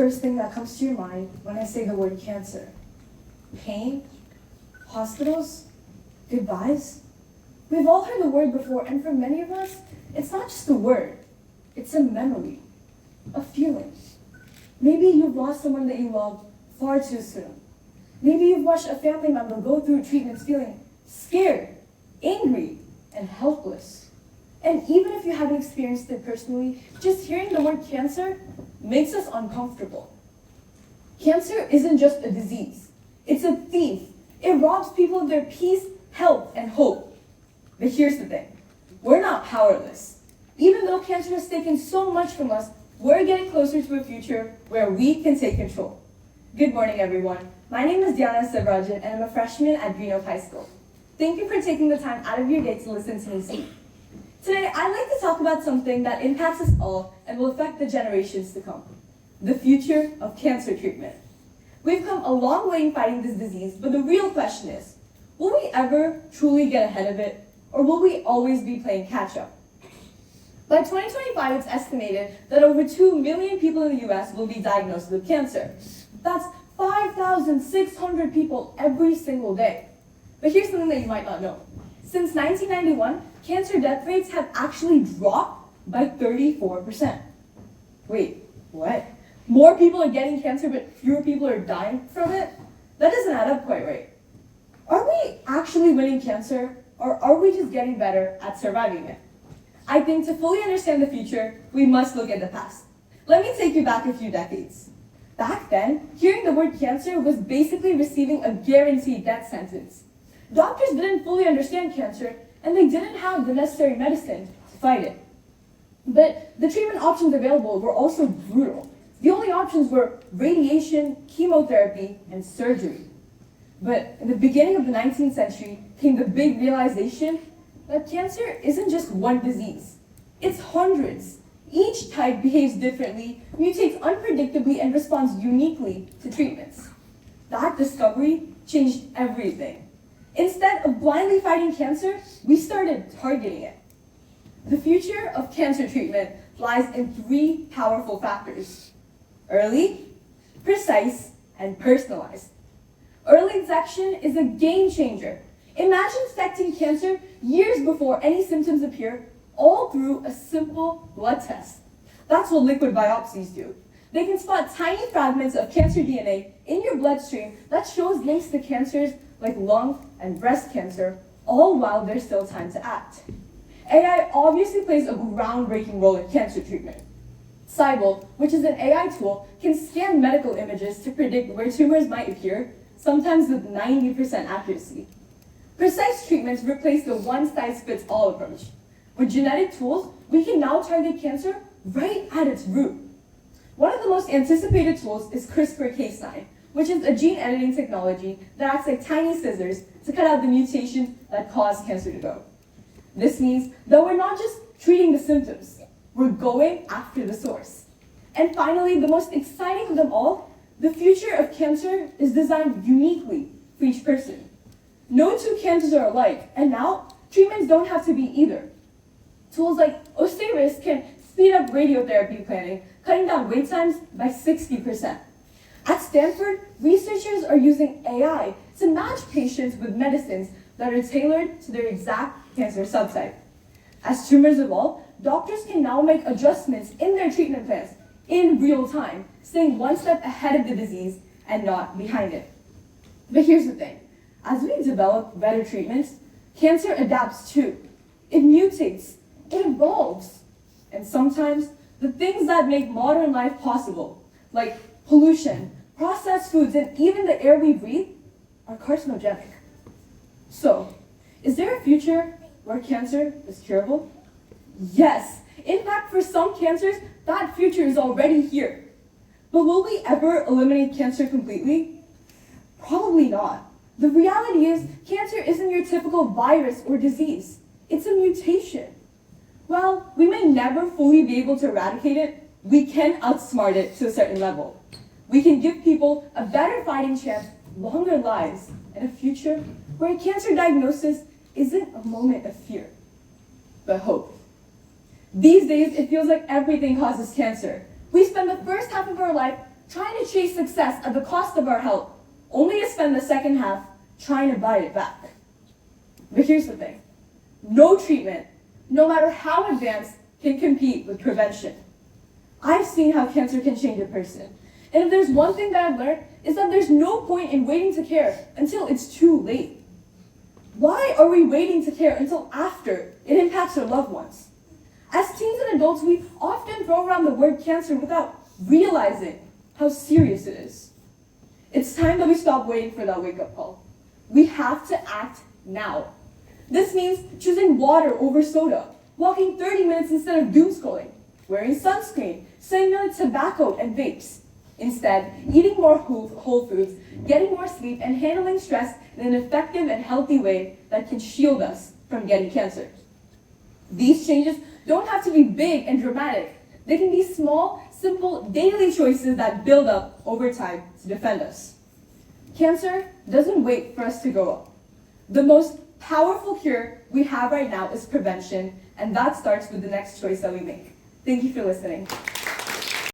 first thing that comes to your mind when I say the word cancer? Pain? Hospitals? Goodbyes? We've all heard the word before, and for many of us, it's not just a word. It's a memory, a feeling. Maybe you've lost someone that you loved far too soon. Maybe you've watched a family member go through treatments feeling scared, angry, and helpless. And even if you haven't experienced it personally, just hearing the word cancer makes us uncomfortable. Cancer isn't just a disease. It's a thief. It robs people of their peace, health, and hope. But here's the thing. We're not powerless. Even though cancer has taken so much from us, we're getting closer to a future where we can take control. Good morning, everyone. My name is Diana Sivrajit, and I'm a freshman at Green Oak High School. Thank you for taking the time out of your day to listen to me speak. Today, I'd like to talk about something that impacts us all and will affect the generations to come: the future of cancer treatment. We've come a long way in fighting this disease, but the real question is, will we ever truly get ahead of it, or will we always be playing catch-up? By 2025, it's estimated that over 2 million people in the US will be diagnosed with cancer. That's 5,600 people every single day. But here's something that you might not know. Since 1991, cancer death rates have actually dropped by 34%. Wait, what? More people are getting cancer, but fewer people are dying from it? That doesn't add up quite right. Are we actually winning cancer, or are we just getting better at surviving it? I think to fully understand the future, we must look at the past. Let me take you back a few decades. Back then, hearing the word cancer was basically receiving a guaranteed death sentence. Doctors didn't fully understand cancer, and they didn't have the necessary medicine to fight it. But the treatment options available were also brutal. The only options were radiation, chemotherapy, and surgery. But in the beginning of the 19th century came the big realization that cancer isn't just one disease. It's hundreds. Each type behaves differently, mutates unpredictably, and responds uniquely to treatments. That discovery changed everything. Instead of blindly fighting cancer, we started targeting it. The future of cancer treatment lies in 3 powerful factors: early, precise, and personalized. Early detection is a game changer. Imagine detecting cancer years before any symptoms appear, all through a simple blood test. That's what liquid biopsies do. They can spot tiny fragments of cancer DNA in your bloodstream that shows links to cancers like lung and breast cancer, all while there's still time to act. AI obviously plays a groundbreaking role in cancer treatment. Cybele, which is an AI tool, can scan medical images to predict where tumors might appear, sometimes with 90% accuracy. Precise treatments replace the one-size-fits-all approach. With genetic tools, we can now target cancer right at its root. One of the most anticipated tools is CRISPR-Cas9, which is a gene editing technology that acts like tiny scissors to cut out the mutations that cause cancer to grow. This means that we're not just treating the symptoms, we're going after the source. And finally, the most exciting of them all, the future of cancer is designed uniquely for each person. No 2 cancers are alike, and now treatments don't have to be either. Tools like Osiris can speed up radiotherapy planning, cutting down wait times by 60%. At Stanford, researchers are using AI to match patients with medicines that are tailored to their exact cancer subtype. As tumors evolve, doctors can now make adjustments in their treatment plans in real time, staying one step ahead of the disease and not behind it. But here's the thing. As we develop better treatments, cancer adapts too. It mutates, it evolves. And sometimes, the things that make modern life possible, like pollution, processed foods, and even the air we breathe, are carcinogenic. So, is there a future where cancer is curable? Yes. In fact, for some cancers, that future is already here. But will we ever eliminate cancer completely? Probably not. The reality is, cancer isn't your typical virus or disease. It's a mutation. While we may never fully be able to eradicate it, we can outsmart it to a certain level. We can give people a better fighting chance, longer lives, and a future where a cancer diagnosis isn't a moment of fear, but hope. These days, it feels like everything causes cancer. We spend the first half of our life trying to chase success at the cost of our health, only to spend the second half trying to buy it back. But here's the thing. No treatment, no matter how advanced, can compete with prevention. I've seen how cancer can change a person. And if there's one thing that I've learned, is that there's no point in waiting to care until it's too late. Why are we waiting to care until after it impacts our loved ones? As teens and adults, we often throw around the word cancer without realizing how serious it is. It's time that we stop waiting for that wake-up call. We have to act now. This means choosing water over soda, walking 30 minutes instead of doom scrolling, wearing sunscreen, saying no to tobacco and vapes. Instead, eating more whole foods, getting more sleep, and handling stress in an effective and healthy way that can shield us from getting cancer. These changes don't have to be big and dramatic. They can be small, simple, daily choices that build up over time to defend us. Cancer doesn't wait for us to grow up. The most powerful cure we have right now is prevention, and that starts with the next choice that we make. Thank you for listening.